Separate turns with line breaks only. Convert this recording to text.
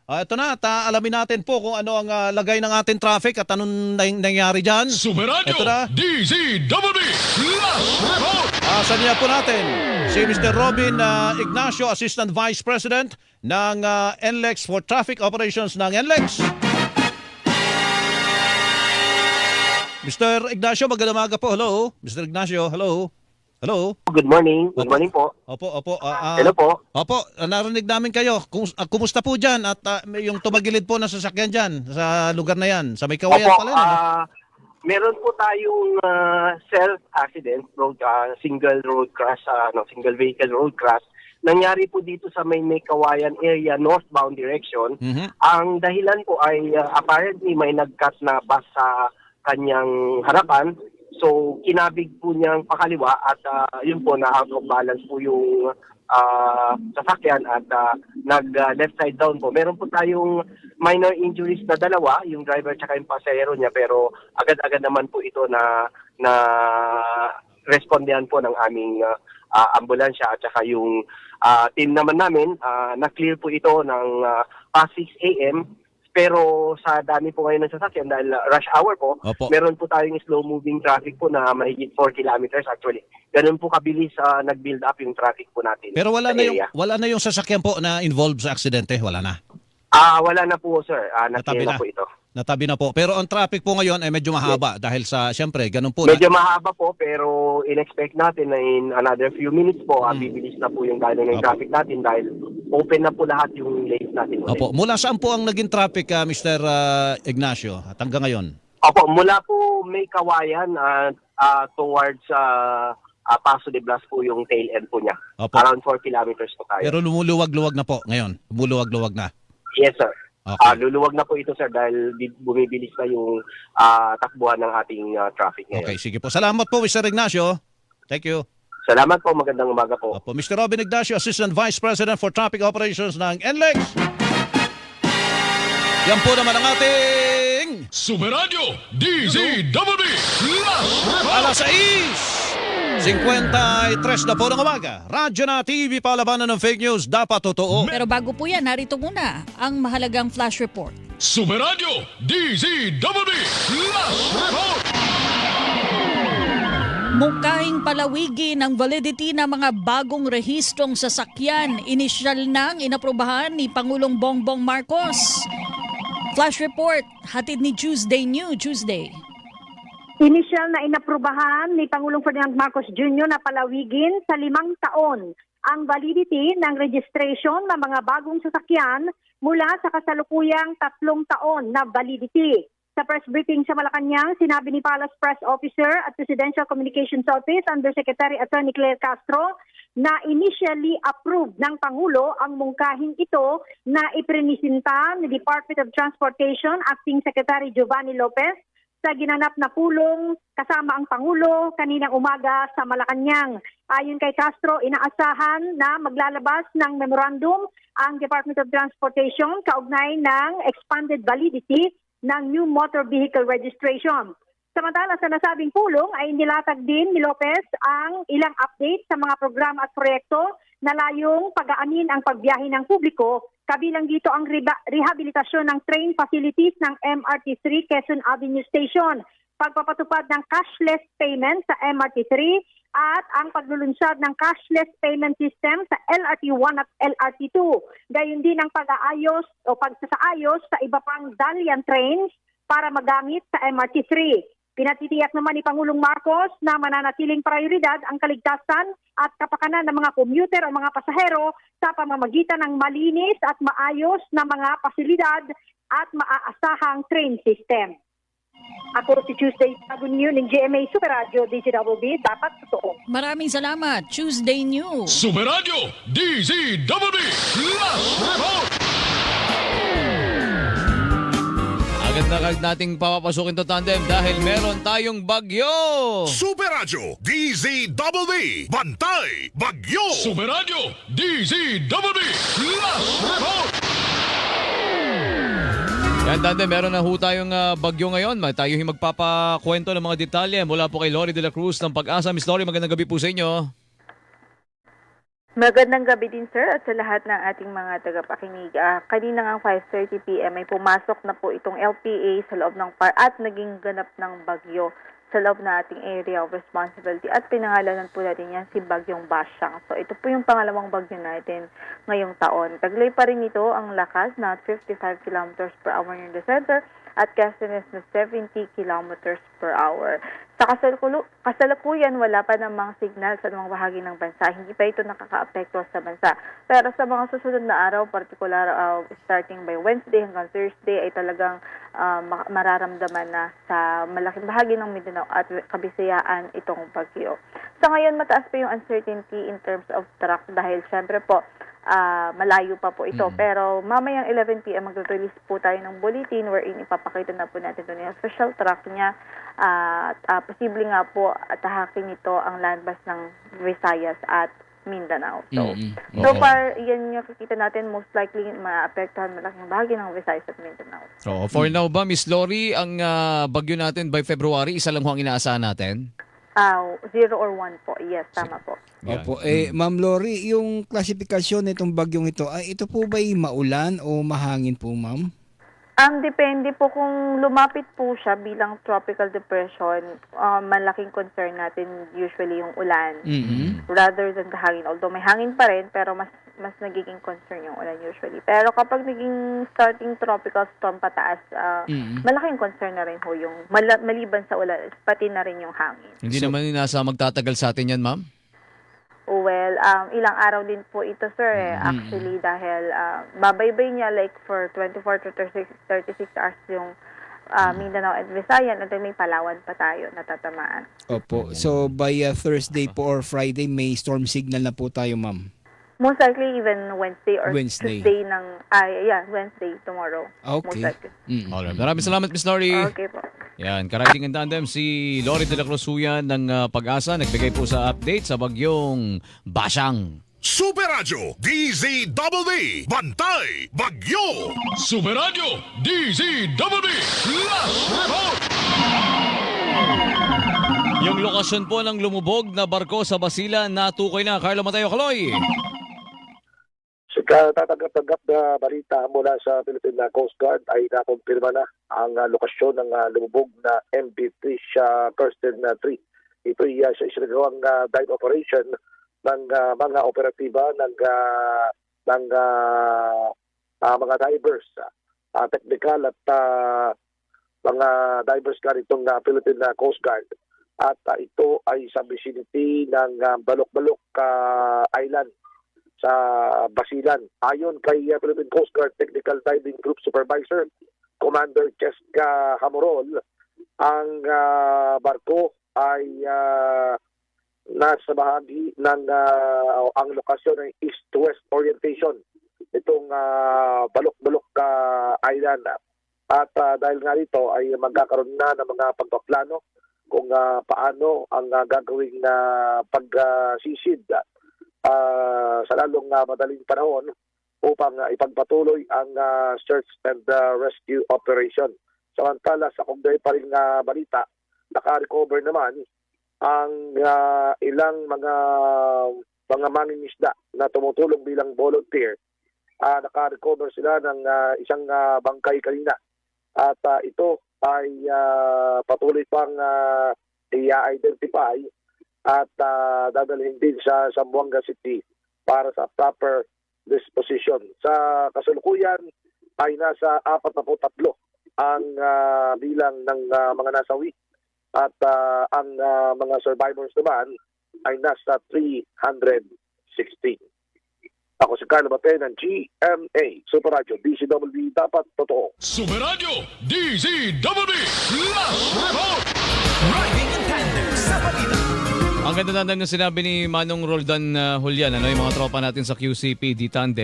Ito na, alamin natin po kung ano ang lagay ng ating traffic at anong nangyari dyan.
Superradyo
Ito na.
DZWB Flash Report!
Asan niya po natin si Mr. Robin Ignacio, Assistant Vice President ng NLEX for Traffic Operations ng NLEX. Mr. Ignacio, magandang umaga po. Hello. Mr. Ignacio, hello. Hello.
Good morning. Good morning po.
Opo.
Hello po.
Opo, narinig namin kayo. Kumusta po dyan at yung tumagilid po na sasakyan dyan sa lugar na yan? Sa may kawayan
Opo,
pala yan.
meron po tayong self-accident, single road crash, single vehicle road crash. Nangyari po dito sa may Kawayan area, northbound direction. Ang dahilan po ay apparently may nag-cut na bus sa kanyang harapan. So, kinabig po niyang pakaliwa at yun po na out of balance po yung sasakyan at nag-left side down po. Meron po tayong minor injuries na dalawa, yung driver at yung pasahero niya, pero agad-agad naman po ito na respondihan po ng aming ambulansya at saka yung team naman namin, na-clear po ito ng past 6 a.m. Pero sa dami po ngayon ng sasakyan dahil rush hour po,
Opo.
meron po tayong slow-moving traffic po na mahigit 4 kilometers actually. Ganun po kabilis nag-build up yung traffic po natin.
Pero
sa area.
wala na yung sasakyan po na involved sa aksidente, wala na.
Wala na po sir,
Natabi
na
na.
po ito.
Natabi na po. Pero ang traffic po ngayon ay medyo mahaba dahil sa, siyempre, ganun po.
Medyo mahaba po pero in-expect natin na in another few minutes po, bibilis na po yung dalo ng traffic natin dahil open na po lahat yung lanes natin.
Opo. Mula saan po ang naging traffic, Mr. Ignacio, at hanggang ngayon?
Opo, mula po may Kawayan towards Paso de Blas po yung tail end po niya.
Opo.
Around 4 kilometers po tayo.
Pero lumuluwag-luwag na po ngayon. Lumuluwag-luwag na.
Yes sir.
Okay.
Luluwag na po ito sir dahil bumibilis na yung takbuhan ng ating traffic ngayon.
Okay, sige po. Salamat po, Mr. Ignacio. Thank you.
Salamat po, magandang umaga po.
Opo, Mr. Robin Ignacio, Assistant Vice President for Traffic Operations ng NLEX. Yan po naman ang ating
Superradyo DZWB Flash Report!
alas 6:53 na po ng umaga. Radyo na TV, palabanan ng fake news, dapat totoo.
Pero bago po yan, narito muna ang mahalagang flash report.
Superradyo DZWB Flash Report!
Mungkahing palawigin ang validity ng mga bagong rehistrong sasakyan. Inisyal nang inaprubahan ni Pangulong Bongbong Marcos. Flash report, hatid ni Tuesday New Tuesday.
Initial na inaprubahan ni Pangulong Ferdinand Marcos Jr. na palawigin sa 5 taon ang validity ng registration ng mga bagong sasakyan mula sa kasalukuyang 3 taon na validity. Sa press briefing sa Malacanang, sinabi ni Palace Press Officer at Presidential Communications Office Undersecretary Attorney Claire Castro na initially approved ng Pangulo ang mungkahing ito na iprinisinta ni Department of Transportation Acting Secretary Giovanni Lopez sa ginanap na pulong kasama ang Pangulo kaninang umaga sa Malacanang. Ayon kay Castro, inaasahan na maglalabas ng memorandum ang Department of Transportation kaugnay ng expanded validity ng new motor vehicle registration. Samantala sa nasabing pulong ay nilatag din ni Lopez ang ilang update sa mga programa at proyekto na layong pag-aanin ang pagbiyahe ng publiko. Kabilang dito ang rehabilitasyon ng train facilities ng MRT3 Quezon Avenue Station, pagpapatupad ng cashless payment sa MRT3 at ang paglulunsad ng cashless payment system sa LRT1 at LRT2. Gayon din ang pag-aayos o pagsasaayos sa iba pang dalian trains para magamit sa MRT3. Pinatitiyak naman ni Pangulong Marcos na mananatiling prioridad ang kaligtasan at kapakanan ng mga commuter o mga pasahero sa pamamagitan ng malinis at maayos na mga pasilidad at maaasahang train system. Ako si Tuesday Avenue ng GMA Super Radio DZWB, dapat totoo.
Maraming salamat, Tuesday New.
Superradyo DZWB Flash Report!
Agad na agad nating papapasukin to tandem dahil meron tayong bagyo.
Superradyo DZWB Bantay Bagyo.
Superradyo DZWB Flash Report!
Yan tandem, meron na ho tayong bagyo ngayon. Tayo yung magpapakwento ng mga detalye mula po kay Lori de la Cruz ng Pag-asa. Miss Lori, magandang gabi po sa inyo.
Magandang gabi din sir at sa lahat ng ating mga tagapakinig. Kanina nga 5:30 PM ay pumasok na po itong LPA sa loob ng at naging ganap ng bagyo sa loob ng ating area of responsibility at pinangalanan po natin yan si Bagyong Basyang. So ito po yung pangalawang bagyo natin ngayong taon. Taglay pa rin ito ang lakas na 55 kilometers per hour near the center at gustiness na 70 kilometers per hour. Sa kasalukuyan, wala pa namang signal sa mga bahagi ng bansa. Hindi pa ito nakaka-apekto sa bansa. Pero sa mga susunod na araw, particular starting by Wednesday hanggang Thursday, ay talagang mararamdaman na sa malaking bahagi ng Mindanao at Kabisayaan itong bagyo. Sa ngayon, mataas pa yung uncertainty in terms of track dahil syempre po, malayo pa po ito. Pero mamayang 11 PM magre-release po tayo ng bulletin wherein ipapakita na po natin doon yung special track niya. Posible nga po atahakin ito ang landmass ng Visayas at Mindanao. So far, yan yung nakikita natin, most likely maapektuhan malaking bahagi ng Visayas at Mindanao.
For now ba, Miss Lori, ang bagyo natin by February, isa lang ho ang inaasahan natin?
0 or 1 po. Yes, tama po.
Opo. Ma'am Lori, yung klasifikasyon nitong bagyong ito, ito po ba'y maulan o mahangin po, ma'am?
Depende po kung lumapit po siya bilang tropical depression, malaking concern natin usually yung ulan rather than the hangin. Although may hangin pa rin, pero mas nagiging concern yung ulan usually. Pero kapag naging starting tropical storm pataas, malaking concern na rin ho yung maliban sa ulan, pati na rin yung hangin.
Hindi naman nasa magtatagal sa atin yan, ma'am?
Well, ilang araw din po ito, sir. Actually, dahil babaybay niya like for 24 to 36 hours yung Mindanao at Visayan, and then may Palawan pa tayo natatamaan.
Opo. So, by Thursday po or Friday, may storm signal na po tayo, ma'am?
Most likely even Wednesday or
Wednesday.
Tuesday Wednesday, tomorrow.
Okay.
Most likely.
Alright. Maraming salamat, Miss Lori.
Okay po.
Yan, Karating in Tandem, si Lori de la Cruz ng Pag-asa, nagbigay po sa update sa bagyong Basyang.
Super Radio DZBB Bantay Bagyo.
Super Radio DZBB Last Report.
Yung lokasyon po ng lumubog na barko sa Basilan, natukoy na. Carlo Mateo Caloy.
Tatanggap na balita mula sa Philippine Coast Guard ay nakumpirma na ang lokasyon ng lumubog na MV Tricia Kirsten 3. Ito ay sa isinagawang dive operation ng mga operatiba ng mga divers, technical at mga divers ka nitong Philippine Coast Guard. At ito ay sa vicinity ng Balok-Balok Island sa Basilan. Ayon kay Philippine Coast Guard Technical Diving Group Supervisor Commander Cheska Hamorol, ang barko ay nasa bahagi ng ang lokasyon ng east-west orientation itong Balok-Balok Island. At dahil nga rito ay magkakaroon na ng mga pagpaplano kung paano ang gagawing pagsisid sa lalong madaling panahon upang ipagpatuloy ang search and rescue operation. Samantala, sa kungday pa rin balita, naka-recover naman ang ilang mga mangingisda na tumutulong bilang volunteer. Naka-recover sila ng isang bangkay kanina. At ito ay patuloy pang i-identify at dadalhin din sa Zamboanga City para sa proper disposition. Sa kasalukuyan ay nasa 43 ang bilang ng mga nasawi at ang mga survivors naman ay nasa 316. Ako si Carlo Bate ng GMA Super Radio DZBB, dapat totoo.
Super Radio DZBB Last Report.
Riding in tandem sa balita.
Ang ganda na ng sinabi ni Manong Roldan Julian, yung mga tropa natin sa QCPD Tandem.